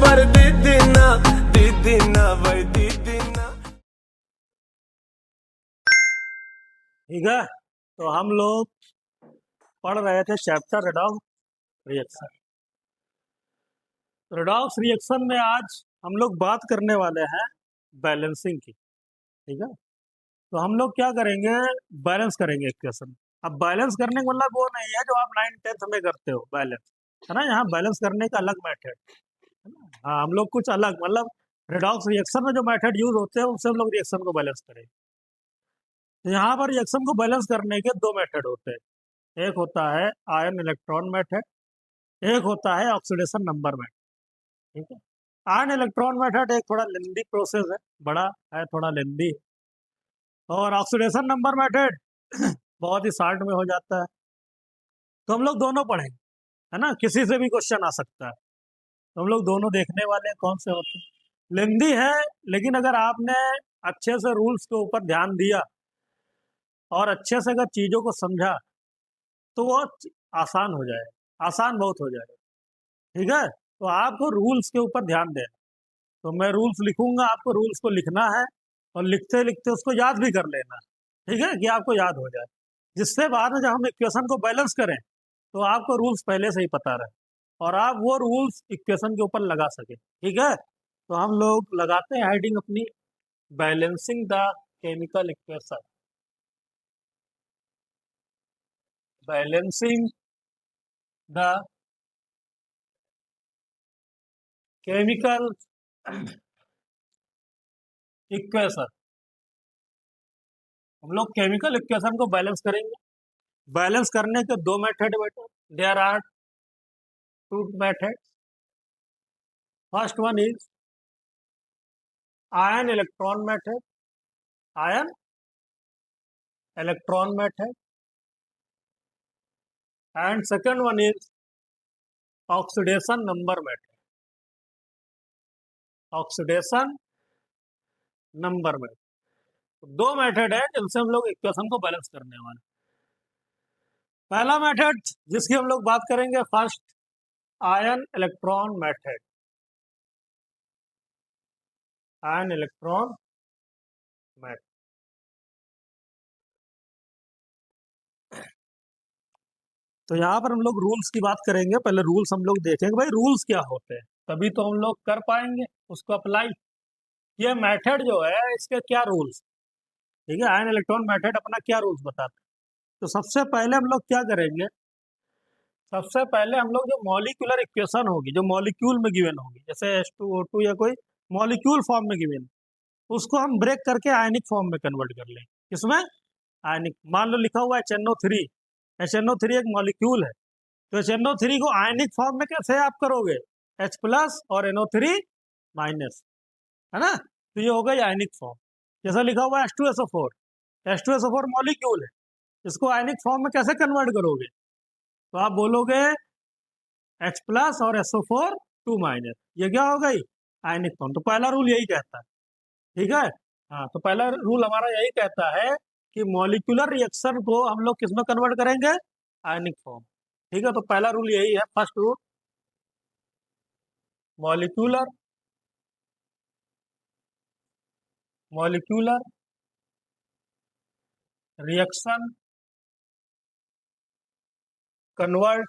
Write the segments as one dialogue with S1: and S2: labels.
S1: पर दीदी ना भाई दीदी ना।
S2: ठीक है, तो हम लोग पढ़ रहे थे chapter redox reaction. Redox reaction में आज हम लोग बात करने वाले हैं बैलेंसिंग की। ठीक है, तो हम लोग क्या करेंगे, बैलेंस करेंगे इक्वेशन। अब बैलेंस करने का मतलब वो नहीं है जो आप 9th-10th में करते हो बैलेंस, है ना। यहाँ बैलेंस करने का अलग मेथड है ना। हाँ, हम लोग कुछ अलग मतलब रेडॉक्स रिएक्शन में जो मेथड यूज होते हैं उससे हम लोग रिएक्शन को बैलेंस करेंगे। तो यहाँ पर रिएक्शन को बैलेंस करने के दो मेथड होते हैं। एक होता है आयन इलेक्ट्रॉन मेथड, एक होता है ऑक्सीडेशन नंबर मेथड। ठीक है, आयन इलेक्ट्रॉन मेथड एक थोड़ा लेंदी प्रोसेस है, बड़ा है, थोड़ा लेंदी। और ऑक्सीडेशन नंबर मेथड बहुत ही शॉर्ट में हो जाता है। तो हम लोग दोनों पढ़ेंगे, है ना। किसी से भी क्वेश्चन आ सकता है, तो हम लोग दोनों देखने वाले हैं कौन से होते हैं। लेंदी है, लेकिन अगर आपने अच्छे से रूल्स के ऊपर ध्यान दिया और अच्छे से अगर चीज़ों को समझा तो वो आसान हो जाए, आसान बहुत हो जाए। ठीक है, तो आपको रूल्स के ऊपर ध्यान देना। तो मैं रूल्स लिखूंगा, आपको रूल्स को लिखना है और लिखते लिखते उसको याद भी कर लेना है। ठीक है, कि आपको याद हो जाए, जिससे बाद में जब हम इक्वेशन को बैलेंस करें तो आपको रूल्स पहले से ही पता रहे और आप वो रूल्स इक्वेशन के ऊपर लगा सके। ठीक है, तो हम लोग लगाते हैं हेडिंग अपनी, balancing the chemical equation. Balancing the chemical equation. हम लोग केमिकल इक्वेशन को बैलेंस करेंगे। बैलेंस करने के दो मेथड बेटा, there are two method. First one is ion electron method, ion electron method, and second one is oxidation number method, oxidation number method. दो method है जिनसे हम लोग इक्वेशन को बैलेंस करने वाले। पहला मेथड जिसकी हम लोग बात करेंगे, first ion electron method, ion electron method. तो यहाँ पर हम लोग रूल्स की बात करेंगे। पहले रूल्स हम लोग देखेंगे, भाई रूल्स क्या होते हैं, तभी तो हम लोग कर पाएंगे उसको अप्लाई। ये मेथड जो है इसके क्या रूल्स, ठीक है, आयन इलेक्ट्रॉन मेथड अपना क्या रूल्स बताते हैं। तो सबसे पहले हम लोग क्या करेंगे, सबसे पहले हम लोग जो मॉलिक्यूलर इक्वेशन होगी, जो मॉलिक्यूल में गिवन होगी, जैसे H2O2 या कोई मॉलिक्यूल फॉर्म में गिवन, उसको हम ब्रेक करके आयनिक फॉर्म में कन्वर्ट कर लेंगे। किसमें, आयनिक। मान लो लिखा हुआ है HNO3, HNO3 एक मॉलिक्यूल है, तो HNO3 को आयनिक फॉर्म में कैसे आप करोगे, H+ और NO3-, है ना। तो ये हो गई आयनिक फॉर्म। जैसा लिखा हुआ है H2SO4, H2SO4 मॉलिक्यूल है, इसको आयनिक फॉर्म में कैसे कन्वर्ट करोगे, तो आप बोलोगे H+ और SO4 2-, ये क्या हो गई, आयनिक फॉर्म। तो पहला रूल यही कहता है। ठीक है, हाँ, तो पहला रूल हमारा यही कहता है कि मॉलिक्यूलर रिएक्शन को हम लोग किसमें कन्वर्ट करेंगे, आयनिक फॉर्म। ठीक है, तो पहला रूल यही है, first rule, molecular molecular reaction convert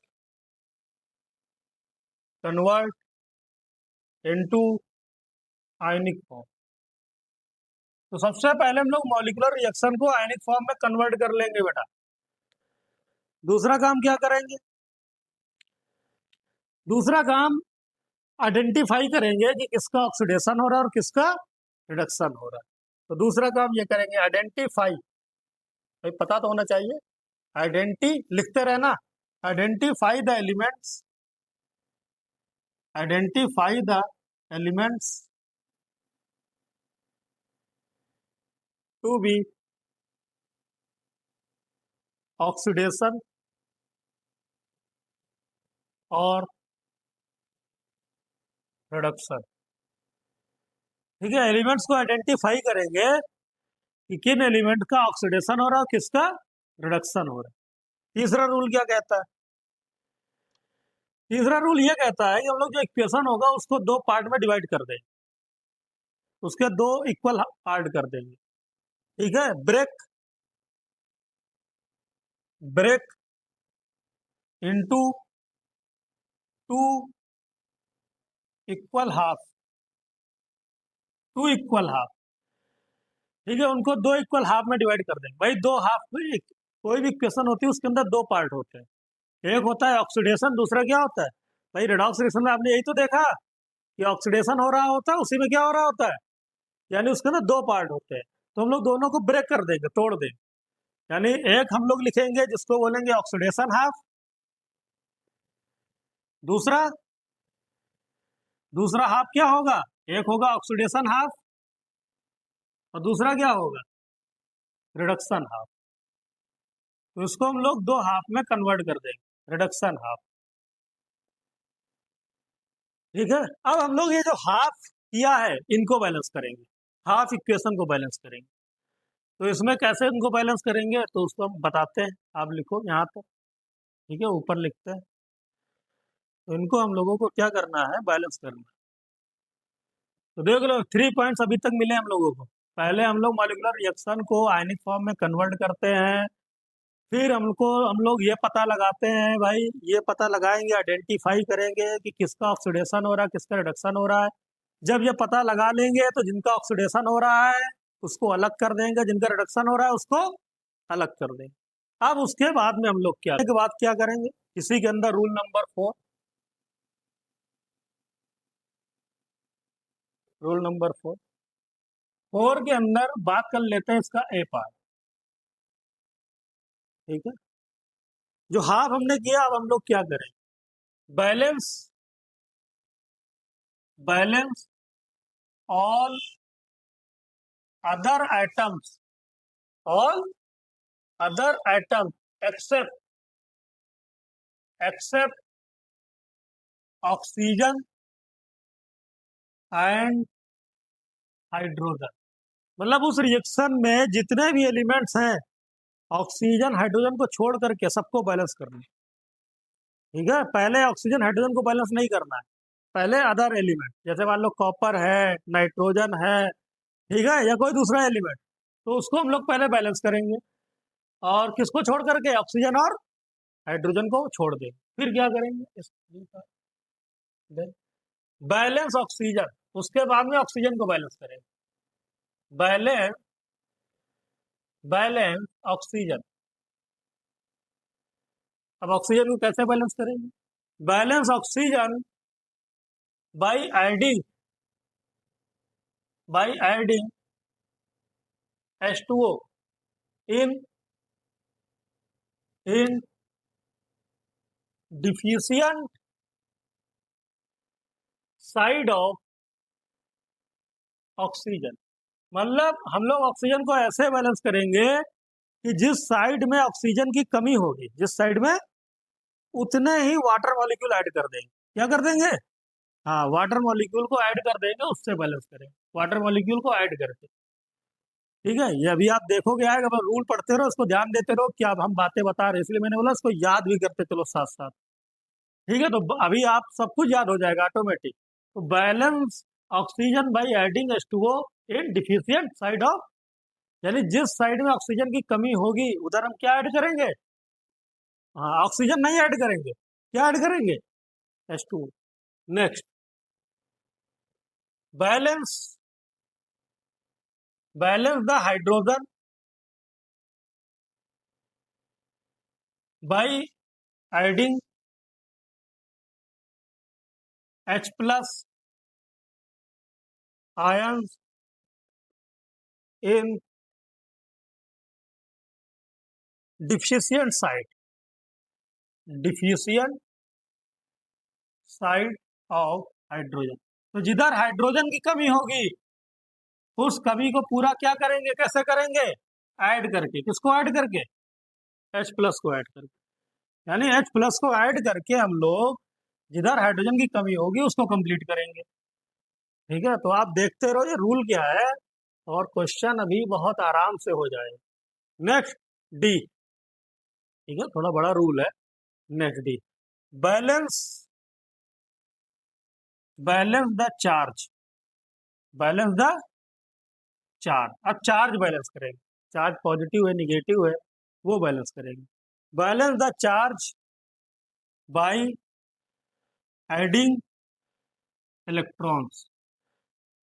S2: convert into ionic form. तो सबसे पहले हम लोग मॉलिक्यूलर रिएक्शन को आयनिक फॉर्म में कन्वर्ट कर लेंगे बेटा। दूसरा काम क्या करेंगे, दूसरा काम आइडेंटिफाई करेंगे कि किसका ऑक्सीडेशन हो रहा है और किसका रिडक्शन हो रहा है। तो दूसरा काम ये करेंगे, आइडेंटिफाई, भाई पता तो होना चाहिए, लिखते रहना, identify the elements, identify the elements to be oxidation और रिडक्शन। ठीक है, एलिमेंट्स को आइडेंटिफाई करेंगे कि किन एलिमेंट का ऑक्सीडेशन हो रहा है, किसका रिडक्शन हो रहा है। तीसरा रूल क्या कहता है, तीसरा रूल ये कहता है कि हम लोग जो इक्वेशन होगा उसको दो पार्ट में डिवाइड कर देंगे, उसके दो इक्वल पार्ट कर देंगे। ठीक है, break break into two equal half, two equal half. ठीक है, उनको दो इक्वल हाफ में डिवाइड कर देंगे। भाई दो हाफ में कोई भी इक्वेशन होती है उसके अंदर दो पार्ट होते हैं, एक होता है ऑक्सीडेशन, दूसरा क्या होता है भाई रेडॉक्स रिएक्शन में आपने यही तो देखा कि ऑक्सीडेशन हो रहा होता है, उसी में क्या हो रहा होता है, यानी उसके अंदर दो पार्ट होते हैं। तो हम लोग दोनों को ब्रेक कर देंगे, तोड़ देंगे। यानी एक हम लोग लिखेंगे जिसको बोलेंगे ऑक्सीडेशन हाफ, दूसरा दूसरा हाफ क्या होगा, एक होगा ऑक्सीडेशन हाफ और दूसरा क्या होगा रिडक्शन हाफ। तो इसको हम लोग दो हाफ में कन्वर्ट कर देंगे, रिडक्शन हाफ। ठीक है, अब हम लोग ये जो हाफ किया है इनको बैलेंस करेंगे, हाफ इक्वेशन को बैलेंस करेंगे। तो इसमें कैसे इनको बैलेंस करेंगे तो उसको हम बताते हैं, आप लिखो यहाँ पर। ठीक है, ऊपर लिखते हैं। तो इनको हम लोगों को क्या करना है, बैलेंस करना है। तो देख लो 3 पॉइंट्स अभी तक मिले हम लोगों को। पहले हम लोग मॉलिक्यूलर रिएक्शन को आयनिक फॉर्म में कन्वर्ट करते हैं, फिर हम लोग ये पता लगाते हैं, भाई ये पता लगाएंगे, आइडेंटिफाई करेंगे कि किसका ऑक्सीडेशन हो रहा है, किसका रिडक्शन हो रहा है। जब ये पता लगा लेंगे तो जिनका ऑक्सीडेशन हो रहा है उसको अलग कर देंगे, जिनका रिडक्शन हो रहा है उसको अलग कर देंगे। अब उसके बाद में हम लोग क्या करेंगे, इसी के अंदर रूल नंबर 4, रूल नंबर 4 के अंदर बात कर लेते हैं इसका ए पार्ट। ठीक है, जो हाफ हमने किया, अब हम लोग क्या करें, balance balance all other atoms, all other atoms except except oxygen and hydrogen. मतलब उस रिएक्शन में जितने भी एलिमेंट्स हैं ऑक्सीजन हाइड्रोजन को छोड़ करके सबको बैलेंस करना है। ठीक है, पहले ऑक्सीजन हाइड्रोजन को बैलेंस नहीं करना है, पहले अदर एलिमेंट, जैसे मान लो कॉपर है, नाइट्रोजन है, ठीक है, या कोई दूसरा एलिमेंट, तो उसको हम लोग पहले बैलेंस करेंगे। और किसको छोड़ करके, ऑक्सीजन और हाइड्रोजन को छोड़ देंगे। फिर क्या करेंगे, बैलेंस ऑक्सीजन, उसके बाद में ऑक्सीजन को बैलेंस करेंगे। Balance balance oxygen. अब ऑक्सीजन को कैसे बैलेंस करेंगे, balance oxygen by adding H2O in deficient side of oxygen. मतलब हम लोग ऑक्सीजन को ऐसे बैलेंस करेंगे कि जिस साइड में ऑक्सीजन की कमी होगी, जिस साइड में, उतने ही वाटर मॉलिक्यूल ऐड कर देंगे। क्या कर देंगे, हाँ वाटर मॉलिक्यूल को ऐड कर देंगे, उससे बैलेंस करेंगे, वाटर मॉलिक्यूल को ऐड करके। ठीक है, ये अभी आप देखोगे आएगा, अगर रूल पढ़ते रहो, उसको ध्यान देते रहो, क्या हम बातें बता रहे, इसलिए मैंने बोला इसको याद भी करते चलो साथ साथ। ठीक है, तो अभी आप सब कुछ याद हो जाएगा ऑटोमेटिक। तो balance oxygen by adding H2O in deficient side of, यानी जिस साइड में ऑक्सीजन की कमी होगी उधर हम क्या ऐड करेंगे, हाँ ऑक्सीजन नहीं ऐड करेंगे, क्या ऐड करेंगे, H2O। Next, balance the hydrogen by adding H plus ions in deficient side of hydrogen. तो जिधर हाइड्रोजन की कमी होगी उस कमी को पूरा क्या करेंगे, कैसे करेंगे, ऐड करके। किसको ऐड करके, H प्लस को ऐड करके। यानी H प्लस को ऐड करके हम लोग जिधर हाइड्रोजन की कमी होगी उसको कंप्लीट करेंगे। ठीक है, तो आप देखते रहो ये रूल क्या है, और क्वेश्चन अभी बहुत आराम से हो जाएगा। नेक्स्ट डी, ठीक है, थोड़ा बड़ा रूल है। Next D, balance balance the charge, balance the charge. अब चार्ज बैलेंस करेंगे, चार्ज पॉजिटिव है निगेटिव है वो बैलेंस करेंगे। Balance the charge by adding electrons,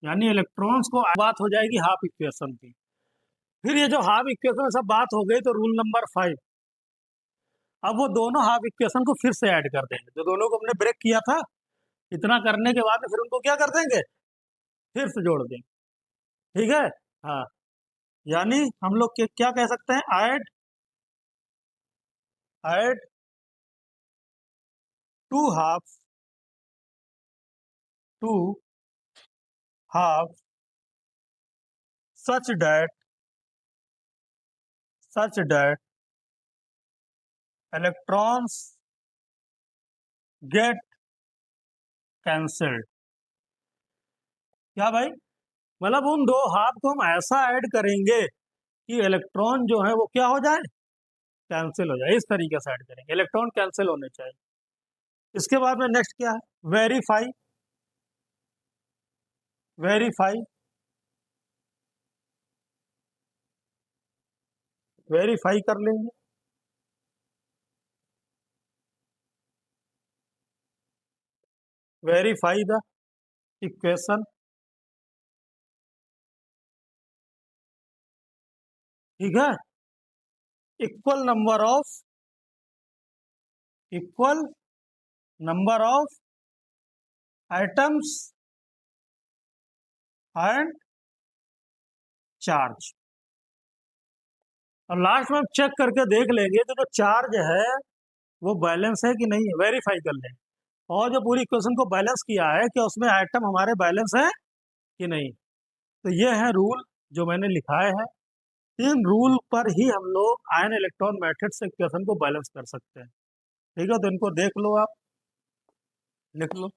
S2: यानी इलेक्ट्रॉन्स को बात हो जाएगी हाफ इक्वेशन की। फिर ये जो हाफ इक्वेशन सब बात हो गई तो रूल नंबर 5, अब वो दोनों हाफ इक्वेशन को फिर से ऐड कर देंगे, जो दोनों को हमने ब्रेक किया था। इतना करने के बाद में फिर उनको क्या कर देंगे, फिर से जोड़ देंगे। ठीक है, हाँ, यानी हम लोग क्या कह सकते हैं, add add two half two half such that electrons get cancelled। क्या भाई, मतलब उन दो हाफ को हम ऐसा ऐड करेंगे कि इलेक्ट्रॉन जो है वो क्या हो जाए, कैंसिल हो जाए। इस तरीके से ऐड करेंगे, इलेक्ट्रॉन कैंसिल होने चाहिए। इसके बाद में नेक्स्ट क्या है, वेरीफाई, वेरीफाई, वेरीफाई कर लेंगे। वेरीफाई द इक्वेशन, ठीक है, equal number of atoms and charge. और लास्ट में हम चेक करके देख लेंगे तो जो चार्ज है वो बैलेंस है कि नहीं है, वेरीफाई कर लेंगे। और जो पूरी इक्वेशन को बैलेंस किया है कि उसमें आइटम हमारे बैलेंस है कि नहीं। तो ये है रूल जो मैंने लिखाए हैं। इन रूल पर ही हम लोग आयन इलेक्ट्रॉन मेथड से इक्वेशन को बैलेंस कर सकते हैं। ठीक है, तो इनको देख लो, आप लिख लो।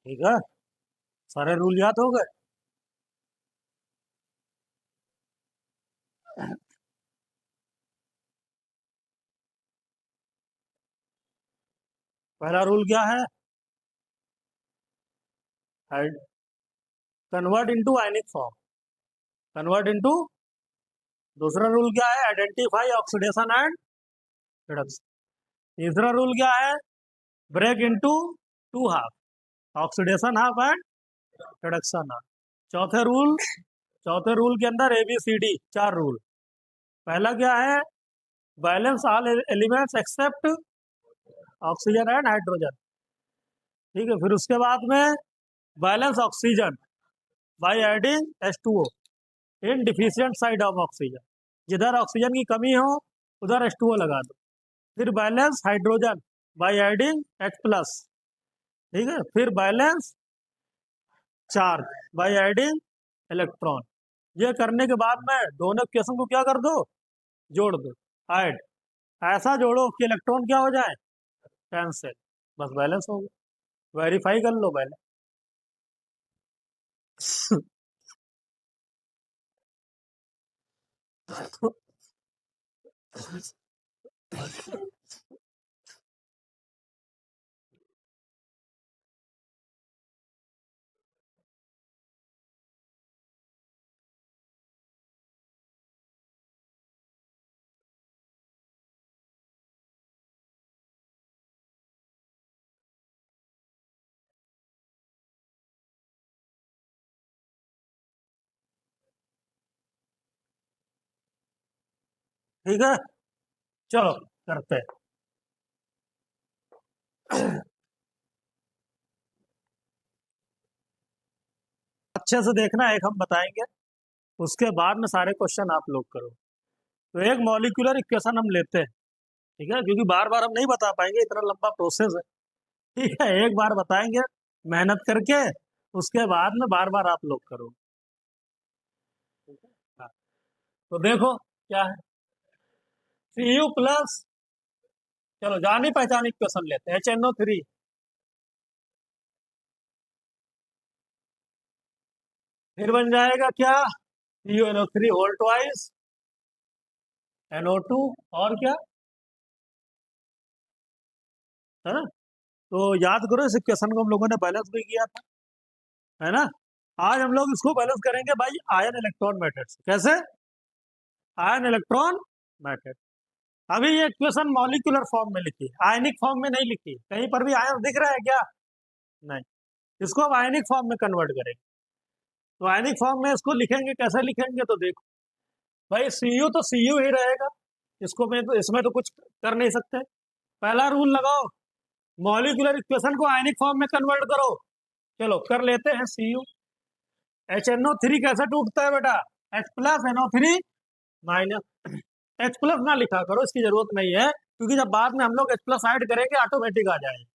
S2: ठीक है, सारे रूल याद हो गए। पहला रूल क्या है, convert into ionic form, convert into. दूसरा रूल क्या है, आइडेंटिफाई ऑक्सीडेशन एंड रिडक्शन। तीसरा रूल क्या है, break into two half, oxidation half and reduction half. चौथे रूल के अंदर ABCD 4 रूल। पहला क्या है, balance all elements except oxygen and hydrogen. ठीक है, फिर उसके बाद में balance oxygen by adding H2O in deficient side of oxygen. जिधर ऑक्सीजन की कमी हो उधर H2O लगा दो। फिर balance hydrogen by adding H+। ठीक है, फिर balance charge by adding electron. ये करने के बाद में दोनों इक्वेशन को क्या कर दो, जोड़ दो, ऐड। ऐसा जोड़ो कि इलेक्ट्रॉन क्या हो जाए, कैंसिल, बस बैलेंस हो गया। वेरीफाई कर लो पहले। ठीक है, चलो करते हैं। अच्छे से देखना, एक हम बताएंगे, उसके बाद में सारे क्वेश्चन आप लोग करो। तो एक मॉलिक्यूलर इक्वेशन हम लेते हैं, ठीक है, क्योंकि बार बार हम नहीं बता पाएंगे, इतना लंबा प्रोसेस है। ठीक है, एक बार बताएंगे मेहनत करके उसके बाद में बार बार आप लोग करो। हाँ, तो देखो क्या है, Cu प्लस, चलो जानी पहचानी क्वेश्चन लेते हैं, HNO3, फिर बन जाएगा क्या, CuNO3 होल ट्वाइस NO2, और क्या है ना। तो याद करो इस इक्वेशन को हम लोगों ने बैलेंस भी किया था, है ना। आज हम लोग इसको बैलेंस करेंगे भाई आयन इलेक्ट्रॉन मेथड से। कैसे, आयन इलेक्ट्रॉन मेथड। अभी ये इक्वेशन मॉलिक्यूलर फॉर्म में लिखी है, आयनिक फॉर्म में नहीं लिखी। कहीं पर भी आयन दिख रहा है क्या, नहीं। इसको अब आयनिक फॉर्म में कन्वर्ट करेंगे। तो आयनिक फॉर्म में इसको लिखेंगे, कैसे लिखेंगे, तो देखो भाई Cu तो Cu ही रहेगा, इसको में तो इसमें तो कुछ कर नहीं सकते। पहला रूल लगाओ, मॉलिक्यूलर इक्वेशन को आयनिक फॉर्म में कन्वर्ट करो। चलो कर लेते हैं। Cu, HNO3 कैसे टूटता है बेटा, H plus NO3 minus. H plus ना लिखा करो, इसकी जरूरत नहीं है, क्योंकि जब बाद में हम लोग H प्लस ऐड करेंगे ऑटोमेटिक आ जाएगा।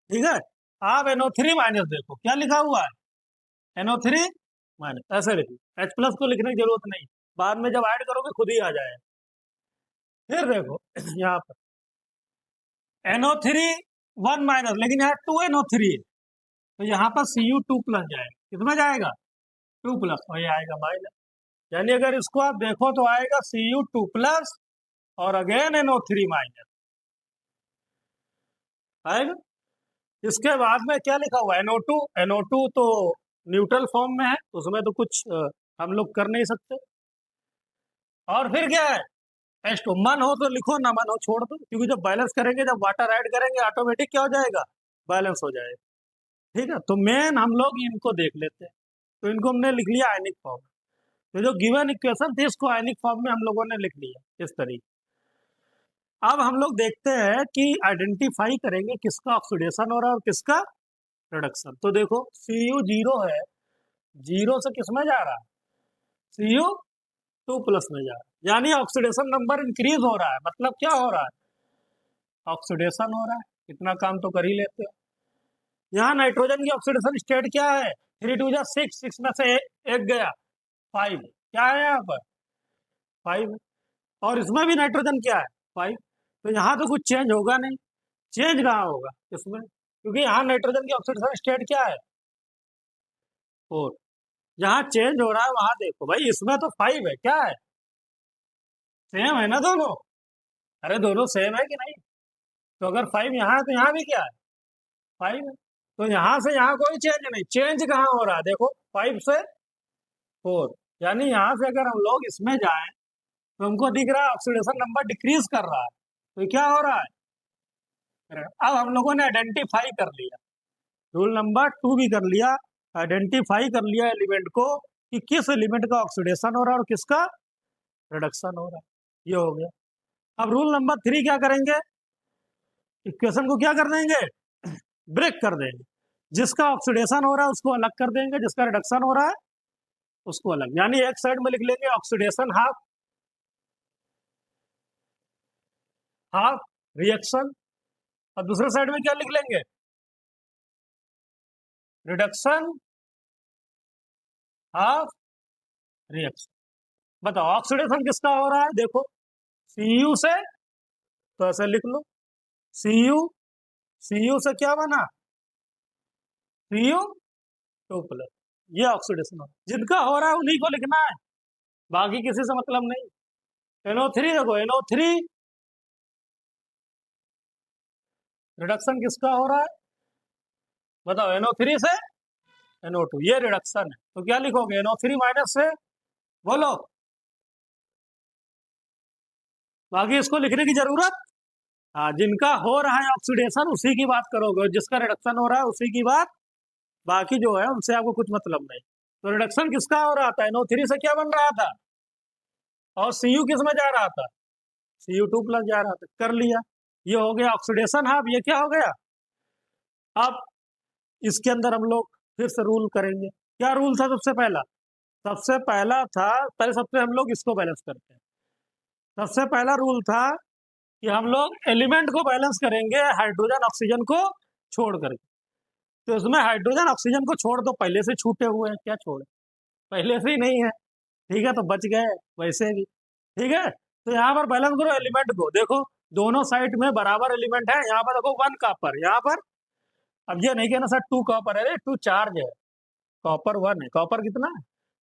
S2: ठीक है, आप NO3 माइनस देखो क्या लिखा हुआ है, NO3 माइनस, ऐसे लिखो। H प्लस को लिखने की जरूरत नहीं, बाद में जब ऐड करोगे खुद ही आ जाएगा। फिर देखो यहाँ पर NO3 1 माइनस, लेकिन यहाँ 2NO3 है, तो यहाँ पर Cu2 प्लस जाएगा। कितना जाएगा, 2 प्लस, और ये आएगा माइनस। यानी अगर इसको आप देखो तो आएगा Cu2 प्लस और अगेन NO3 माइनस आएगा। इसके बाद में क्या लिखा हुआ है, NO2। NO2 तो न्यूट्रल फॉर्म में है, उसमें तो कुछ हम लोग कर नहीं सकते। और फिर क्या है, H2, मन हो तो लिखो, ना मन हो छोड़ दो, क्योंकि जब बैलेंस करेंगे, जब वाटर ऐड करेंगे, ऑटोमेटिक क्या हो जाएगा, बैलेंस हो जाएगा। ठीक है, तो मेन हम लोग इनको देख लेते हैं। तो इनको हमने लिख लिया आयनिक फॉर्म। तो जो गिवन इक्वेशन थी इसको आयनिक फॉर्म में हम लोगों ने लिख लिया इस तरीके। अब हम लोग देखते हैं कि आइडेंटिफाई करेंगे किसका ऑक्सीडेशन हो रहा है और किसका रिडक्शन। तो देखो Cu 0 है, 0 से किस में जा रहा है, Cu2 प्लस में जा रहा है, यानी ऑक्सीडेशन नंबर इंक्रीज हो रहा है। मतलब क्या हो रहा है, ऑक्सीडेशन हो रहा है। इतना काम तो कर ही लेते हो। यहाँ नाइट्रोजन की ऑक्सीडेशन स्टेट क्या है, 3 2 जा 6, 6 में से एक गया 5, क्या है यहाँ पर 5, और इसमें भी नाइट्रोजन क्या है 5। तो यहाँ तो कुछ चेंज होगा नहीं, चेंज कहाँ होगा इसमें, क्योंकि यहाँ नाइट्रोजन की ऑक्सीडेशन स्टेट क्या है 4। जहाँ चेंज हो रहा है वहां देखो भाई, इसमें तो 5 है, क्या है, सेम है ना दोनों, अरे दोनों सेम है कि नहीं। तो अगर 5 यहाँ है तो यहाँ भी क्या है 5 है। तो यहाँ से यहाँ कोई चेंज नहीं, चेंज कहाँ हो रहा है देखो 5 से 4, यानी यहाँ से अगर हम लोग इसमें जाएं तो हमको दिख रहा है ऑक्सीडेशन नंबर डिक्रीज कर रहा है। तो क्या हो रहा है, अब हम लोगों ने आइडेंटिफाई कर लिया, रूल नंबर 2 भी कर लिया, आइडेंटिफाई कर लिया एलिमेंट को कि किस एलिमेंट का ऑक्सीडेशन हो रहा है और किसका रिडक्शन हो रहा है। ये हो गया। अब रूल नंबर 3 क्या करेंगे, इक्वेशन को क्या कर देंगे, ब्रेक कर देंगे। जिसका ऑक्सीडेशन हो रहा है उसको अलग कर देंगे, जिसका रिडक्शन हो रहा है उसको अलग। यानी एक साइड में लिख लेंगे ऑक्सीडेशन हाफ, हाफ रिएक्शन, और दूसरे साइड में क्या लिख लेंगे, रिडक्शन हाफ रिएक्शन। बताओ ऑक्सीडेशन किसका हो रहा है, देखो Cu से, तो ऐसे लिख लो Cu, Cu से क्या बना Cu2 प्लस, ये ऑक्सीडेशन हो, जिनका हो रहा है उन्हीं को लिखना है, बाकी किसी से मतलब नहीं। NO3 देखो, NO3 रिडक्शन किसका हो रहा है, बताओ NO3 से NO2, ये रिडक्शन है। तो क्या लिखोगे, NO3 माइनस से, बोलो, बाकी इसको लिखने की जरूरत, हाँ, जिनका हो रहा है ऑक्सीडेशन उसी की बात करोगे, जिसका रिडक्शन हो रहा है उसी की बात, बाकी जो है उनसे आपको कुछ मतलब नहीं। तो रिडक्शन किसका हो रहा था, NO3 से क्या बन रहा था, और Cu किस में जा रहा था, Cu2 प्लस जा रहा था, कर लिया। ये हो गया ऑक्सीडेशन हाफ, ये क्या हो गया। अब इसके अंदर हम लोग फिर से रूल करेंगे। क्या रूल था सबसे पहला, सबसे पहला था, पहले सबसे हम लोग इसको बैलेंस करते हैं। सबसे पहला रूल था कि हम लोग एलिमेंट को बैलेंस करेंगे हाइड्रोजन ऑक्सीजन को छोड़ करके। तो इसमें हाइड्रोजन ऑक्सीजन को छोड़ दो, पहले से छूटे हुए हैं, क्या छोड़े, पहले से ही नहीं है, ठीक है, तो बच गए वैसे भी, ठीक है। तो यहाँ पर बैलेंस करो एलिमेंट को, देखो दोनों साइड में बराबर एलिमेंट है, यहाँ पर देखो 1 कॉपर, यहाँ पर अब ये नहीं कहना सर 2 कॉपर है, 2 चार्ज है, कॉपर 1 है, कॉपर कितना है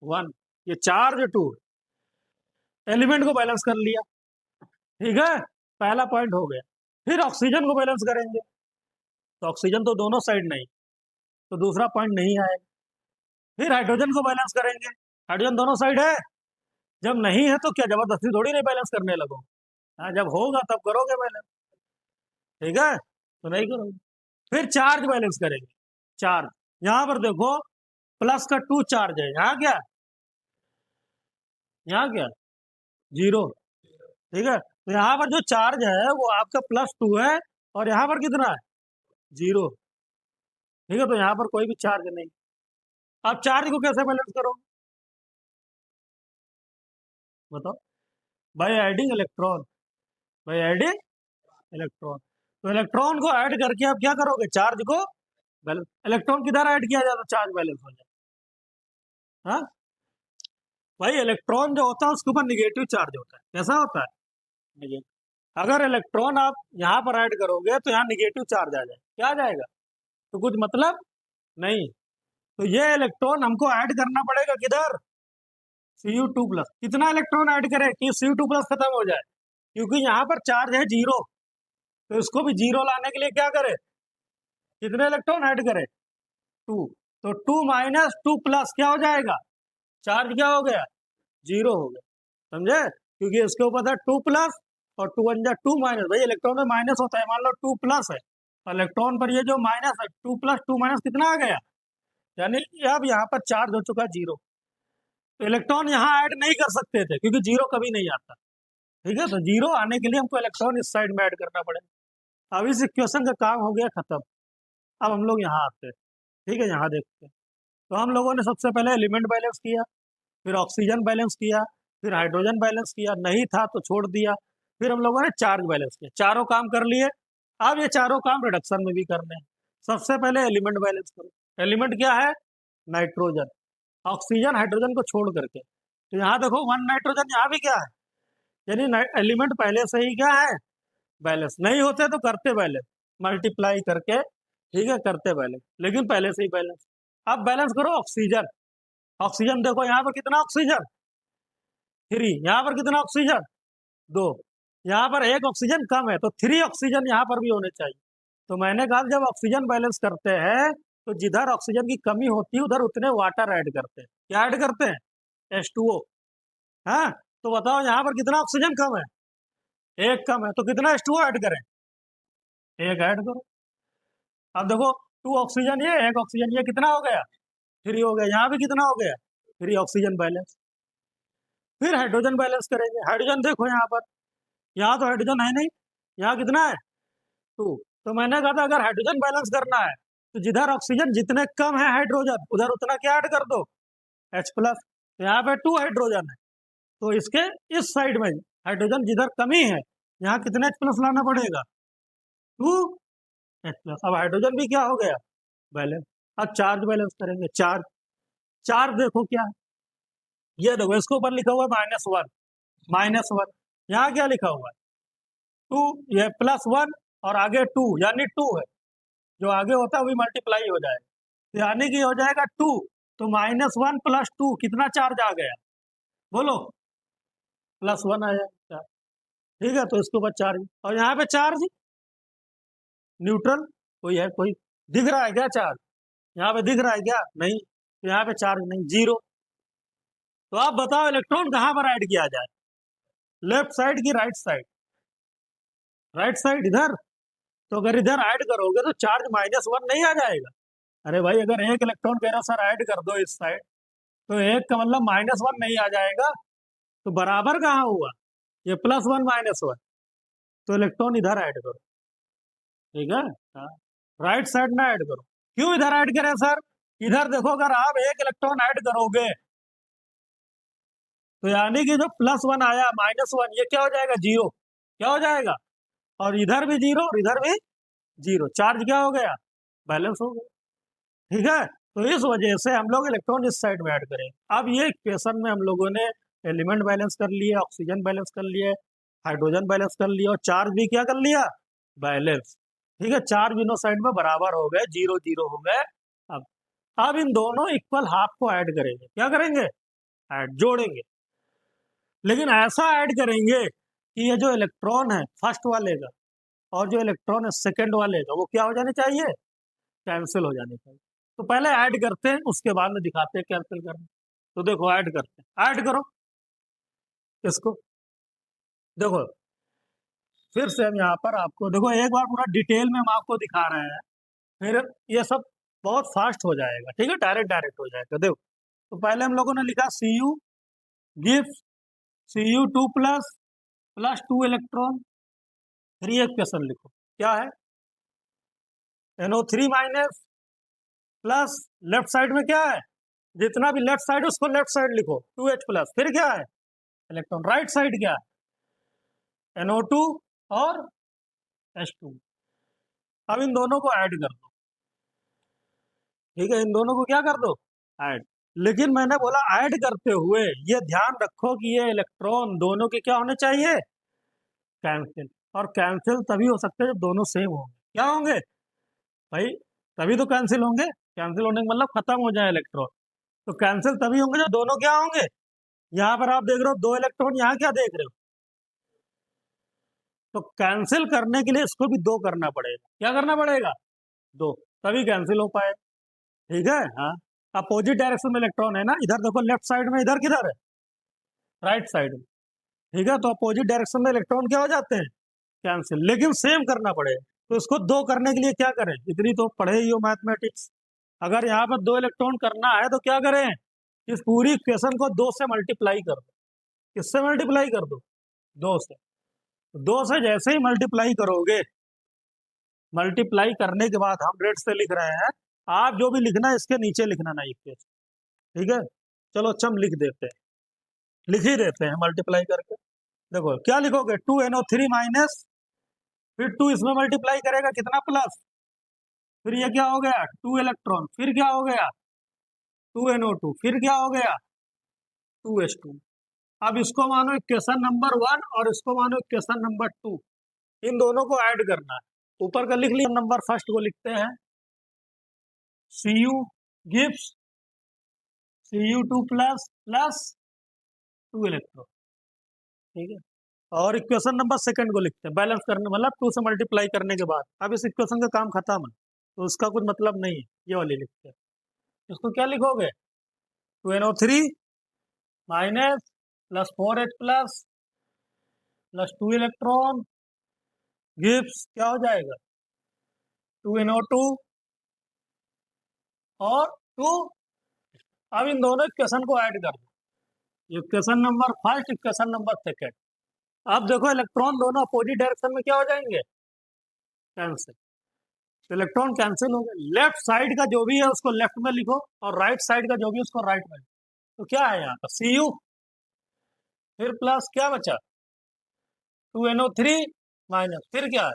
S2: 1, ये चार्ज 2, एलिमेंट को बैलेंस कर लिया, ठीक है, पहला पॉइंट हो गया। फिर ऑक्सीजन को बैलेंस करेंगे, तो ऑक्सीजन तो दोनों साइड नहीं, तो दूसरा पॉइंट नहीं आएगा। फिर हाइड्रोजन को बैलेंस करेंगे, हाइड्रोजन दोनों साइड है, जब नहीं है तो क्या जबरदस्ती थोड़ी नहीं बैलेंस करने लगो, हाँ जब होगा तब करोगे बैलेंस, ठीक है, तो नहीं करोगे। फिर चार्ज बैलेंस करेंगे, चार्ज यहाँ पर देखो प्लस का 2 चार्ज है, यहाँ क्या 0, ठीक है, तो यहाँ पर जो चार्ज है वो आपका +2 है, और यहाँ पर कितना है 0, ठीक है, तो यहाँ पर कोई भी चार्ज नहीं। आप चार्ज को कैसे बैलेंस करो, बताओ, by adding electron, by adding electron, तो इलेक्ट्रॉन को ऐड करके आप क्या करोगे, चार्ज को बैलेंस, इलेक्ट्रॉन किधर ऐड किया जाए तो चार्ज बैलेंस हो जाए, हाँ भाई, इलेक्ट्रॉन जो होता है उसके ऊपर निगेटिव चार्ज होता है, कैसा होता है निगेटिव, अगर इलेक्ट्रॉन आप यहाँ पर ऐड करोगे तो यहाँ निगेटिव चार्ज आ जाए, क्या आ जाएगा, तो कुछ मतलब नहीं, तो ये इलेक्ट्रॉन हमको ऐड करना पड़ेगा किधर, Cu2+, कितना इलेक्ट्रॉन ऐड करें कि Cu2+ खत्म हो जाए, क्योंकि यहाँ पर चार्ज है 0, तो इसको भी 0 लाने के लिए क्या करें, कितने इलेक्ट्रॉन ऐड करें 2, तो 2 - 2+ क्या हो जाएगा, चार्ज क्या हो गया 0 हो गया, समझे, क्योंकि इसके ऊपर था 2+ और 2 1 2 माइनस, भाई इलेक्ट्रॉन में माइनस होता है, मान लो 2+ है, इलेक्ट्रॉन पर ये जो माइनस है 2+, 2 - कितना आ गया, यानी अब यहाँ पर चार्ज हो चुका 0, तो इलेक्ट्रॉन यहाँ ऐड नहीं कर सकते थे क्योंकि 0 कभी नहीं आता, ठीक है, तो 0 आने के लिए हमको इलेक्ट्रॉन इस साइड में ऐड करना पड़ेगा। अब इस इक्वेशन का काम हो गया खत्म, अब हम लोग यहाँ आते हैं, ठीक है, यहाँ देखते हैं, तो हम लोगों ने सबसे पहले एलिमेंट बैलेंस किया, फिर ऑक्सीजन बैलेंस किया, फिर हाइड्रोजन बैलेंस किया, नहीं था तो छोड़ दिया, फिर हम लोगों ने चार्ज बैलेंस किया, चारों काम कर लिए। अब ये चारों काम रिडक्शन में भी करने हैं। सबसे पहले एलिमेंट बैलेंस करो, एलिमेंट क्या है नाइट्रोजन, ऑक्सीजन हाइड्रोजन को छोड़ करके, तो यहाँ देखो 1 नाइट्रोजन, यहाँ भी क्या है, यानी एलिमेंट पहले से ही क्या है बैलेंस, नहीं होते तो करते बैलेंस, मल्टीप्लाई करके, ठीक है, करते बैलेंस, लेकिन पहले से ही बैलेंस। अब बैलेंस करो ऑक्सीजन, ऑक्सीजन देखो यहाँ पर कितना ऑक्सीजन 3, यहाँ पर कितना ऑक्सीजन 2, यहाँ पर 1 ऑक्सीजन कम है, तो 3 ऑक्सीजन यहाँ पर भी होने चाहिए। तो मैंने कहा जब ऑक्सीजन बैलेंस करते हैं तो जिधर ऑक्सीजन की कमी होती है उधर उतने वाटर ऐड करते हैं, क्या ऐड करते हैं H2O, हाँ, तो बताओ यहाँ पर कितना ऑक्सीजन कम है, 1 कम है, तो कितना H2O ऐड करें, 1 ऐड करो। अब देखो 2 ऑक्सीजन ये 1 ऑक्सीजन ये कितना हो गया 3 हो गया, यहाँ भी कितना हो गया 3 ऑक्सीजन बैलेंस। फिर हाइड्रोजन बैलेंस करेंगे, हाइड्रोजन देखो यहाँ पर, यहाँ तो हाइड्रोजन है नहीं, यहाँ कितना है 2, तो मैंने कहा था अगर हाइड्रोजन बैलेंस करना है तो जिधर ऑक्सीजन जितने कम है हाइड्रोजन उधर उतना क्या ऐड कर दो H+, तो यहाँ पे 2 हाइड्रोजन है, तो इसके इस साइड में हाइड्रोजन जिधर कमी है यहाँ कितने H+ लाना पड़ेगा 2H+। अब हाइड्रोजन भी क्या हो गया बैलेंस। अब चार्ज बैलेंस करेंगे, चार्ज, चार्ज देखो क्या है, ये देखो इसके ऊपर लिखा हुआ है -1, यहाँ क्या लिखा हुआ है 2, ये +1 और आगे 2 यानी 2 है, जो आगे होता है वही मल्टीप्लाई हो जाएगा, तो यानी कि हो जाएगा 2, तो -1 + 2 कितना चार्ज आ गया बोलो +1 आया चार्ज, ठीक है, तो इसके ऊपर चार्ज, और यहाँ पे चार्ज न्यूट्रल कोई है, कोई दिख रहा है क्या चार्ज, यहाँ पे दिख रहा है क्या नहीं, तो यहाँ पे चार्ज नहीं 0। तो आप बताओ इलेक्ट्रॉन कहाँ पर ऐड किया जाए, लेफ्ट साइड की राइट साइड, राइट साइड इधर, तो अगर इधर ऐड करोगे तो चार्ज -1 नहीं आ जाएगा, अरे भाई अगर 1 इलेक्ट्रॉन कह रहा सर ऐड कर दो इस साइड, तो 1 का मतलब -1 नहीं आ जाएगा, तो बराबर कहाँ हुआ ये +1 -1, तो इलेक्ट्रॉन इधर ऐड करो, ठीक है, हाँ, राइट साइड में ऐड करो। क्यों इधर ऐड करें सर, इधर देखो अगर आप 1 इलेक्ट्रॉन ऐड करोगे तो यानी कि जो +1 आया -1 ये क्या हो जाएगा 0, क्या हो जाएगा, और इधर भी 0 और इधर भी 0, चार्ज क्या हो गया बैलेंस हो गया। ठीक है। तो इस वजह से हम लोग इलेक्ट्रॉन इस साइड में ऐड करेंगे। अब ये इक्वेशन में हम लोगों ने एलिमेंट बैलेंस कर लिए, ऑक्सीजन बैलेंस कर लिए, हाइड्रोजन बैलेंस कर लिया, और चार्ज भी क्या कर लिया, बैलेंस। ठीक है, चार्ज दोनों साइड में बराबर हो गए, 0 0 हो गए। अब अब इन दोनों इक्वल हाफ को ऐड करेंगे। क्या करेंगे, ऐड, जोड़ेंगे। लेकिन ऐसा ऐड करेंगे कि ये जो इलेक्ट्रॉन है फर्स्ट वाले का और जो इलेक्ट्रॉन है सेकंड वाले का, वो क्या हो जाने चाहिए, कैंसिल हो जाने चाहिए। तो पहले ऐड करते हैं, उसके बाद में दिखाते हैं कैंसिल करना। तो देखो ऐड करते हैं, ऐड करो इसको। देखो फिर से हम यहाँ पर आपको देखो एक बार पूरा डिटेल में हम आपको दिखा रहे हैं, फिर ये सब बहुत फास्ट हो जाएगा। ठीक है, डायरेक्ट डायरेक्ट हो जाएगा। देखो तो पहले हम लोगों ने लिखा Cu gives Cu2 plus 2 electron. फिर ये क्वेश्चन लिखो क्या है, NO3 minus plus left side में क्या है, जितना भी लेफ्ट साइड उसको लेफ्ट साइड लिखो, 2H प्लस। फिर क्या है, इलेक्ट्रॉन राइट साइड क्या है, NO2 और H2। अब इन दोनों को ऐड कर दो। ठीक है, इन दोनों को क्या कर दो, ऐड। लेकिन मैंने बोला ऐड करते हुए ये ध्यान रखो कि ये इलेक्ट्रॉन दोनों के क्या होने चाहिए, कैंसिल। और कैंसिल तभी हो सकते हैं जब दोनों सेम होंगे। क्या होंगे भाई, तभी तो कैंसिल होंगे। कैंसिल होने का मतलब खत्म हो जाए इलेक्ट्रॉन। तो कैंसिल तभी होंगे जब दोनों क्या होंगे, यहाँ पर आप देख रहे हो 2 इलेक्ट्रॉन, यहाँ क्या देख रहे हो। तो कैंसिल करने के लिए इसको भी 2 करना पड़ेगा। क्या करना पड़ेगा, 2, तभी कैंसिल हो पाए। ठीक है, हाँ। अपोजिट डायरेक्शन में इलेक्ट्रॉन है ना, इधर देखो लेफ्ट साइड में, इधर किधर है, राइट साइड में। ठीक है, तो अपोजिट डायरेक्शन में इलेक्ट्रॉन क्या हो जाते हैं, कैंसिल। लेकिन सेम करना पड़ेगा। तो इसको 2 करने के लिए क्या करें, इतनी तो पढ़े ही हो मैथमेटिक्स। अगर यहाँ पर 2 इलेक्ट्रॉन करना है तो क्या करें, इस पूरी इक्वेशन को 2 से मल्टीप्लाई कर दो। किससे मल्टीप्लाई कर दो, 2 से। 2 से जैसे ही मल्टीप्लाई करोगे, मल्टीप्लाई करने के बाद 100 से लिख रहे हैं, आप जो भी लिखना है इसके नीचे लिखना ना इक्वेशन। ठीक है, चलो अच्छा हम लिख देते हैं, लिख ही देते हैं मल्टीप्लाई करके। देखो क्या लिखोगे, 2NO3 माइनस, फिर 2 इसमें मल्टीप्लाई करेगा कितना, प्लस, फिर ये क्या हो गया 2 इलेक्ट्रॉन, फिर क्या हो गया 2NO2, फिर क्या हो गया 2H2। अब इसको मानो इक्वेशन नंबर 1 और इसको मानो इक्वेशन नंबर 2। इन दोनों को ऐड करना है। ऊपर का लिख लिया, नंबर फर्स्ट को लिखते हैं Cu gives Cu2 plus plus 2 electron. ठीक है, और इक्वेशन नंबर सेकंड को लिखते हैं, बैलेंस करने मतलब 2 से मल्टीप्लाई करने के बाद। अब इस इक्वेशन का काम खत्म है, तो उसका कुछ मतलब नहीं है, ये वाली लिखते हैं। इसको क्या लिखोगे, 2NO3 minus plus 4H plus plus 2 electron gives क्या हो जाएगा 2NO2 और 2। अब इन दोनों इक्वेशन को ऐड कर दो, equation number first, equation number second. अब देखो इलेक्ट्रॉन दोनों अपोजिट डायरेक्शन में क्या हो जाएंगे, कैंसिल। तो इलेक्ट्रॉन कैंसिल हो गए। लेफ्ट साइड का जो भी है उसको लेफ्ट में लिखो, और राइट साइड का जो भी है उसको राइट में लिखो। तो क्या है यहाँ पर Cu, फिर प्लस क्या बचा 2NO3 माइनस, फिर क्या है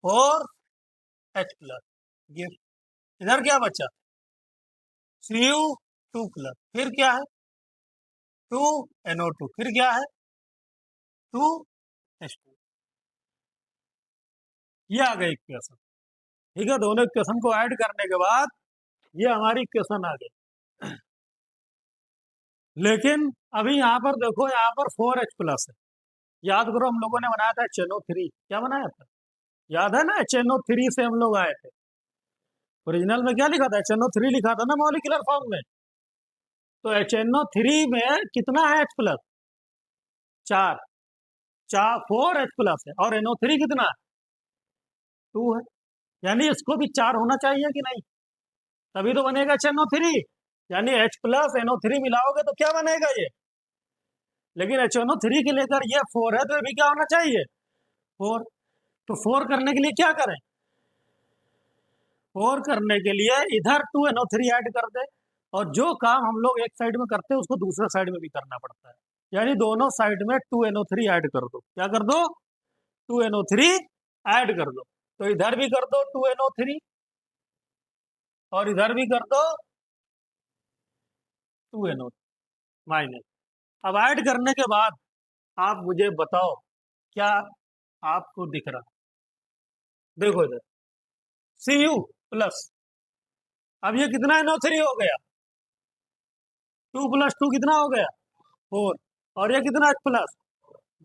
S2: 4H प्लस, ये इधर क्या बचा Cu2 प्लस, फिर क्या है 2NO2, फिर क्या है 2H2। ये आ गई इक्वेशन। ठीक है, दोनों इक्वेशन को ऐड करने के बाद ये हमारी इक्वेशन आ गई। लेकिन अभी यहाँ पर देखो, यहाँ पर 4H प्लस है। याद करो हम लोगों ने बनाया था HNO3, क्या बनाया था, याद है ना, HNO3 से हम लोग आए थे। ओरिजिनल में क्या लिखा था, HNO3 लिखा था ना मॉलिक्यूलर फॉर्म में। तो HNO3 में कितना है H प्लस, 4, 4 4H प्लस है, और NO3 कितना 2 है। यानी इसको भी 4 होना चाहिए कि नहीं, तभी तो बनेगा HNO3। यानी H प्लस NO3 मिलाओगे तो क्या बनेगा ये। लेकिन HNO3 के लेकर ये 4 है, तो ये भी क्या होना चाहिए 4। तो 4 करने के लिए क्या करें, 4 करने के लिए इधर 2NO3 ऐड कर दे, और जो काम हम लोग एक साइड में करते हैं उसको दूसरे साइड में भी करना पड़ता है। यानी दोनों साइड में 2NO3 ऐड कर दो। क्या कर दो, 2NO3 ऐड कर दो। तो इधर भी कर दो 2NO3, और इधर भी कर दो 2NO माइनस। अब ऐड करने के बाद आप मुझे बताओ क्या आपको दिख रहा? देखो इधर Cu प्लस, अब ये कितना NO3 हो गया? 2 + 2 कितना हो गया? 4। और ये कितना H प्लस?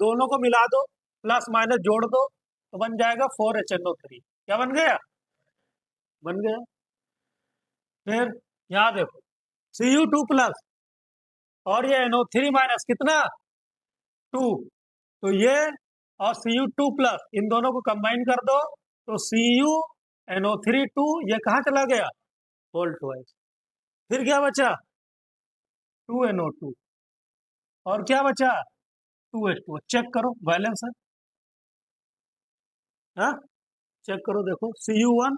S2: दोनों को मिला दो, प्लस माइनस जोड़ दो तो बन जाएगा 4HNO3। क्या बन गया? बन गया। फिर यहाँ देखो Cu2 प्लस और ये NO3 माइनस कितना? 2। तो ये और Cu2 प्लस इन दोनों को कंबाइन कर दो तो CuNO3 2, ये कहाँ चला गया? Whole twice. फिर क्या बचा? 2NO2 और क्या बचा? 2H2। चेक करो बैलेंस है। हाँ चेक करो, देखो Cu1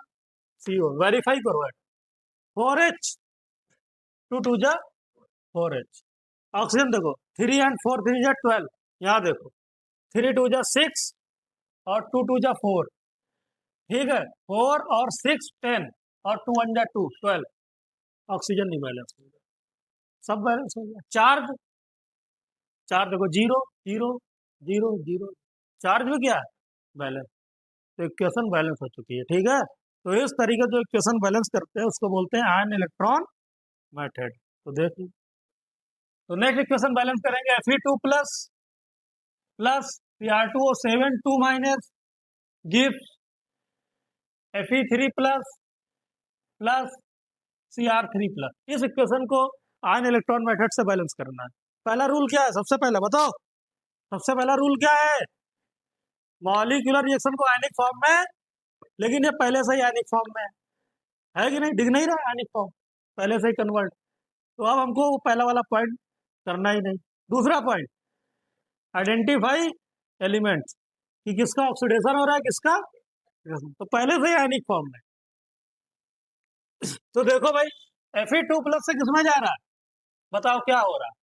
S2: Cu1 वेरीफाई करो। 4H 2 2 जा 4H। ऑक्सीजन देखो 3 and 4 3 जा 12। यहाँ देखो 3 2 जा 6 और 2 2 जा 4। ठीक है, 4 और 6 10 और 2 1 जा 2 12। ऑक्सीजन नहीं बैलेंस हो गया, सब बैलेंस हो गया। चार्ज, चार्ज देखो 0 0 0 0, चार्ज में क्या है? बैलेंस। तो इक्वेशन बैलेंस हो चुकी है। ठीक है, तो इस तरीके जो इक्वेशन बैलेंस करते हैं उसको बोलते हैं आयन इलेक्ट्रॉन मेथड। तो देखिए, तो नेक्स्ट इक्वेशन बैलेंस करेंगे Fe2 plus plus Cr2O7 2 minus gives Fe3 plus plus Cr3 plus. इस इक्वेशन को आयन इलेक्ट्रॉन मेथड से बैलेंस करना है। पहला रूल क्या है? सबसे पहला बताओ, सबसे पहला रूल क्या है? मॉलिक्यूलर रिएक्शन को आयनिक फॉर्म में, लेकिन ये पहले से ही आयनिक फॉर्म में है कि नहीं? दिख नहीं रहा आयनिक फॉर्म, पहले से ही कन्वर्ट। तो अब हमको वो पहला वाला पॉइंट करना ही नहीं। दूसरा पॉइंट, आइडेंटिफाई एलिमेंट्स कि किसका ऑक्सीडेशन हो रहा है, किसका। तो पहले से ही आयनिक फॉर्म में। तो देखो भाई Fe2 प्लस से किसमें जा रहा है? बताओ क्या हो रहा है?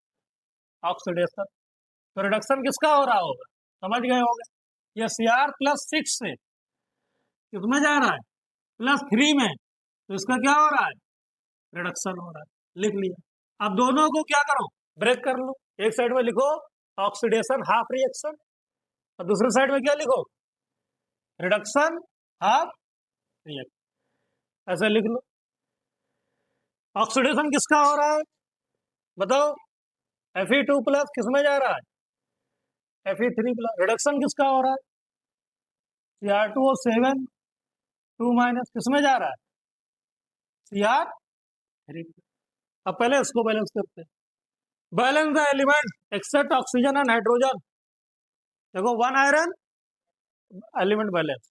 S2: ऑक्सीडेशन। तो रिडक्शन किसका हो रहा होगा? समझ गए होंगे। ये Cr+6 से किसमें जा रहा है? +3 में। तो इसका क्या हो रहा है? रिडक्शन हो रहा है। लिख लिया। अब दोनों को क्या करो? ब्रेक कर लो। एक साइड में लिखो ऑक्सीडेशन हाफ रिएक्शन और दूसरे साइड में क्या लिखो? Reduction half reaction. ऐसे लिख लो। ऑक्सीडेशन किसका हो रहा है बताओ? Fe2 प्लस किसमें जा रहा है? Fe3 plus. रिडक्शन किसका हो रहा है? Cr2O7 2 माइनस किसमें जा रहा है? Cr3। अब पहले इसको बैलेंस करते हैं। Balance the element except oxygen and hydrogen. देखो 1 आयरन एलिमेंट बैलेंस,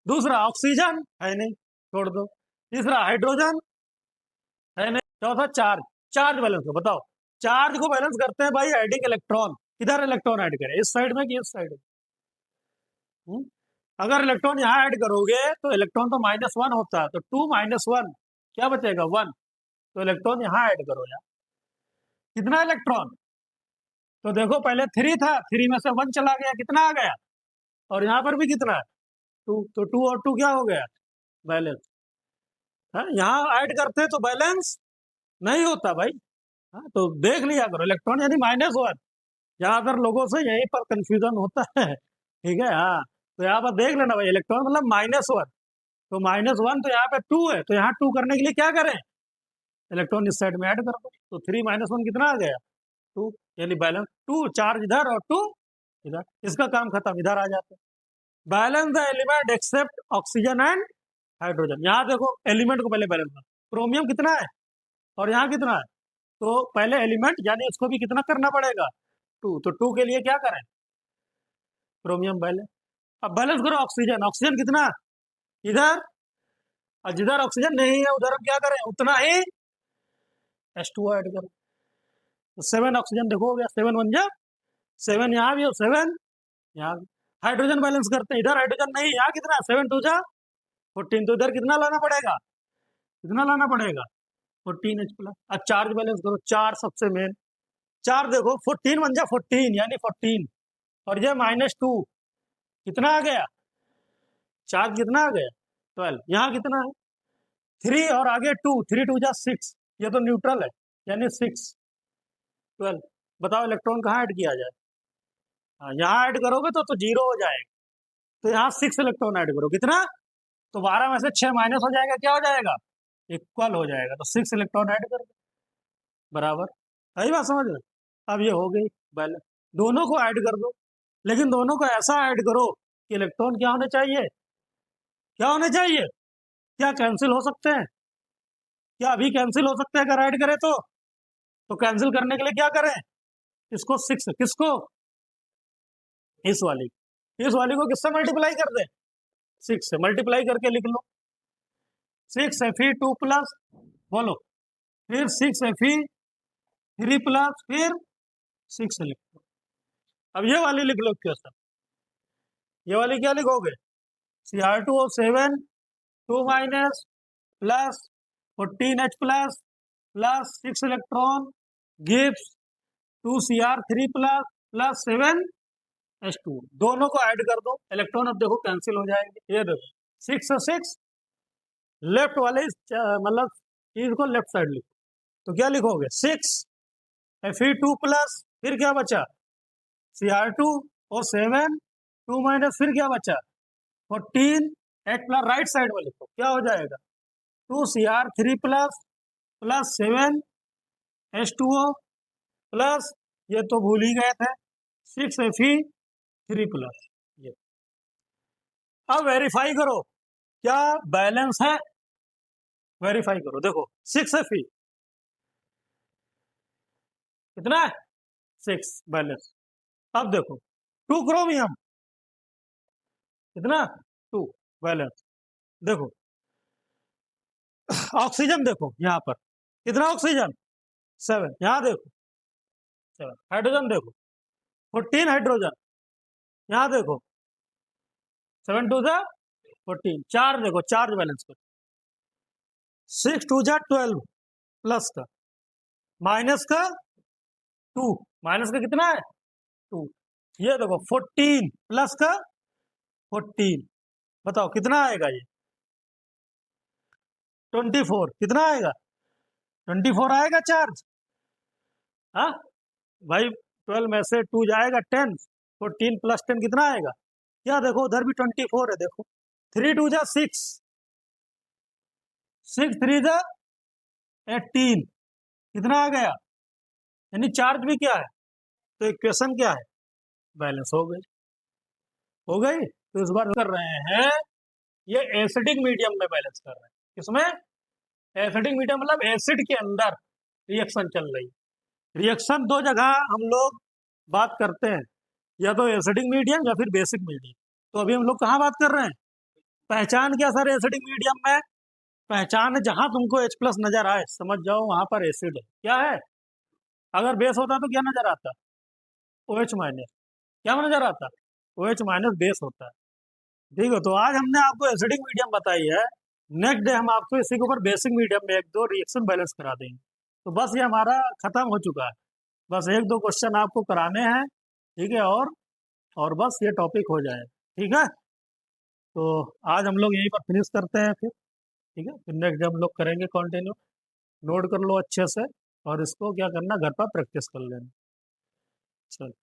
S2: दूसरा ऑक्सीजन है नहीं, छोड़ दो, तीसरा हाइड्रोजन है नहीं, चौथा चार्ज। चार्ज बैलेंस को बताओ। चार्ज को बैलेंस करते हैं भाई एडिंग इलेक्ट्रॉन। किधर इलेक्ट्रॉन ऐड करें? इस साइड में कि इस साइड में? अगर इलेक्ट्रॉन यहाँ ऐड करोगे तो इलेक्ट्रॉन तो -1 होता है, तो 2 - 1 क्या बचेगा? 1। तो इलेक्ट्रॉन यहाँ ऐड करो यार। कितना इलेक्ट्रॉन? तो देखो पहले 3 था, 3 में से 1 चला गया, कितना आ गया? और यहाँ पर भी कितना है? 2। तो 2 और 2 क्या हो गया? बैलेंस। यहाँ ऐड करते तो बैलेंस नहीं होता भाई। हाँ, तो देख लिया करो इलेक्ट्रॉन यानी -1। ज्यादातर लोगों से यहीं पर कंफ्यूजन होता है। ठीक है, हाँ, तो यहाँ पर देख लेना भाई इलेक्ट्रॉन मतलब -1। तो -1 तो यहाँ पे 2 है, तो यहाँ 2 करने के लिए क्या करें? इलेक्ट्रॉन इस साइड में ऐड कर दो। तो 3 - 1 कितना आ गया? 2, यानी बैलेंस। 2 चार्ज इधर और 2 इधर, इसका काम खत्म, इधर आ जाते हैं। Balance the element except oxygen and hydrogen. यहाँ देखो एलिमेंट को पहले बैलेंस करो। क्रोमियम कितना है और यहाँ कितना है? तो पहले एलिमेंट यानी उसको भी कितना करना पड़ेगा? 2। तो 2 के लिए क्या करें? Chromium balance. अब बैलेंस करो ऑक्सीजन। ऑक्सीजन कितना? इधर, और जिधर ऑक्सीजन नहीं है उधर हम क्या करें? उतना ही H2O ऐड करो। तो 7 ऑक्सीजन देखो हो गया, 7 1 जा 7, यहाँ भी हो 7 यहाँ भी। हाइड्रोजन बैलेंस करते हैं। इधर हाइड्रोजन नहीं, यहाँ कितना? 7 2 जा 14। तो इधर कितना लाना पड़ेगा? कितना लाना पड़ेगा? 14H plus. अब चार्ज बैलेंस करो। चार्ज सबसे मेन। चार्ज देखो 14 1 जा 14 यानी 14 और ये -2 कितना आ गया? चार्ज कितना आ गया? 12। यहाँ कितना है? 3 और आगे 2, 3 2 जा 6, ये तो न्यूट्रल है, यानी 6 12। बताओ इलेक्ट्रॉन कहाँ ऐड किया जाए? हाँ, यहाँ ऐड करोगे तो 0 हो जाएगा, तो यहाँ 6 इलेक्ट्रॉन ऐड करो, कितना? तो 12 में से 6 माइनस हो जाएगा, क्या हो जाएगा? इक्वल हो जाएगा, तो 6 इलेक्ट्रॉन ऐड कर दो, बराबर। सही बात समझ रहे? अब ये हो गई बैलेंस। दोनों को ऐड कर दो, लेकिन दोनों को ऐसा ऐड करो कि इलेक्ट्रॉन क्या होने चाहिए? क्या होने चाहिए? क्या कैंसिल हो सकते हैं? क्या अभी कैंसिल हो सकते हैं अगर ऐड करें तो कैंसिल करने के लिए क्या करें? इसको 6, किसको? इस वाली को किससे मल्टीप्लाई कर दें? 6 से मल्टीप्लाई करके लिख लो। 6Fe2 प्लस, बोलो, फिर 6Fe3 प्लस, फिर 6 लिख लो। अब ये वाली लिख लो क्वेश्चन, ये वाली क्या लिखोगे? Cr2O7 2 minus plus 14H plus plus 6 electron gives 2Cr3 plus plus 7H2। दोनों को ऐड कर दो, इलेक्ट्रॉन अब देखो कैंसिल हो जाएंगे। ये देखो 6 और 6, लेफ्ट वाले मतलब इसको लेफ्ट साइड लिखो, तो क्या लिखोगे? 6Fe2 प्लस, फिर क्या बचा? Cr2 और 7 2 माइनस, फिर क्या बचा? 14H प्लस, राइट साइड में लिखो, क्या हो जाएगा? 2Cr3 plus plus 7H2O plus, ये तो भूल ही गए थे, 6Fe3 प्लस। ये अब वेरीफाई करो क्या बैलेंस है, वेरीफाई करो। देखो 6Fe कितना है? 6 बैलेंस। अब देखो 2 क्रोमियम कितना? 2 बैलेंस। देखो ऑक्सीजन, देखो यहाँ पर कितना ऑक्सीजन? 7, यहाँ देखो 7। हाइड्रोजन देखो 14 हाइड्रोजन, यहाँ देखो 7 2 जा 14। चार्ज देखो, चार्ज बैलेंस करो, 6 2 जा 12 प्लस का माइनस का 2, माइनस का कितना है? 2। ये देखो 14 प्लस का 14, बताओ कितना आएगा? ये 24, कितना आएगा? 24 आएगा चार्ज। हाँ भाई, 12 में से 2 जाएगा 10, 14 प्लस 10 कितना आएगा? क्या देखो उधर भी 24 है, देखो 3 2 जा 6, 6 3 जा 18, कितना आ गया? यानी चार्ज भी क्या है? तो इक्वेशन क्या है? बैलेंस हो गई, हो गई। तो इस बार कर रहे हैं, ये एसिडिक मीडियम में बैलेंस कर रहे हैं। किसमें? एसिडिक मीडियम, मतलब एसिड के अंदर रिएक्शन चल रही है। रिएक्शन दो जगह हम लोग बात करते हैं, या तो एसिडिक मीडियम या फिर बेसिक मीडियम। तो अभी हम लोग कहाँ बात कर रहे हैं? पहचान क्या सर एसिडिक मीडियम में? पहचान है जहां तुमको H प्लस नजर आए, समझ जाओ वहां पर एसिड है। क्या है? अगर बेस होता तो क्या नजर आता? OH minus. क्या नजर आता? OH माइनस बेस होता है। ठीक है, तो आज हमने आपको एसिडिक मीडियम बताई है। नेक्स्ट डे हम आपको इसी के ऊपर बेसिक मीडियम में 1-2 रिएक्शन बैलेंस करा देंगे। तो बस ये हमारा खत्म हो चुका है, बस 1-2 क्वेश्चन आपको कराने हैं, ठीक है, और बस ये टॉपिक हो जाए, ठीक है। तो आज हम लोग यहीं पर फिनिश करते हैं फिर, ठीक है, फिर नेक्स्ट डे हम लोग करेंगे कंटिन्यू। नोट कर लो अच्छे से, और इसको क्या करना, घर पर प्रैक्टिस कर लेना। चलो।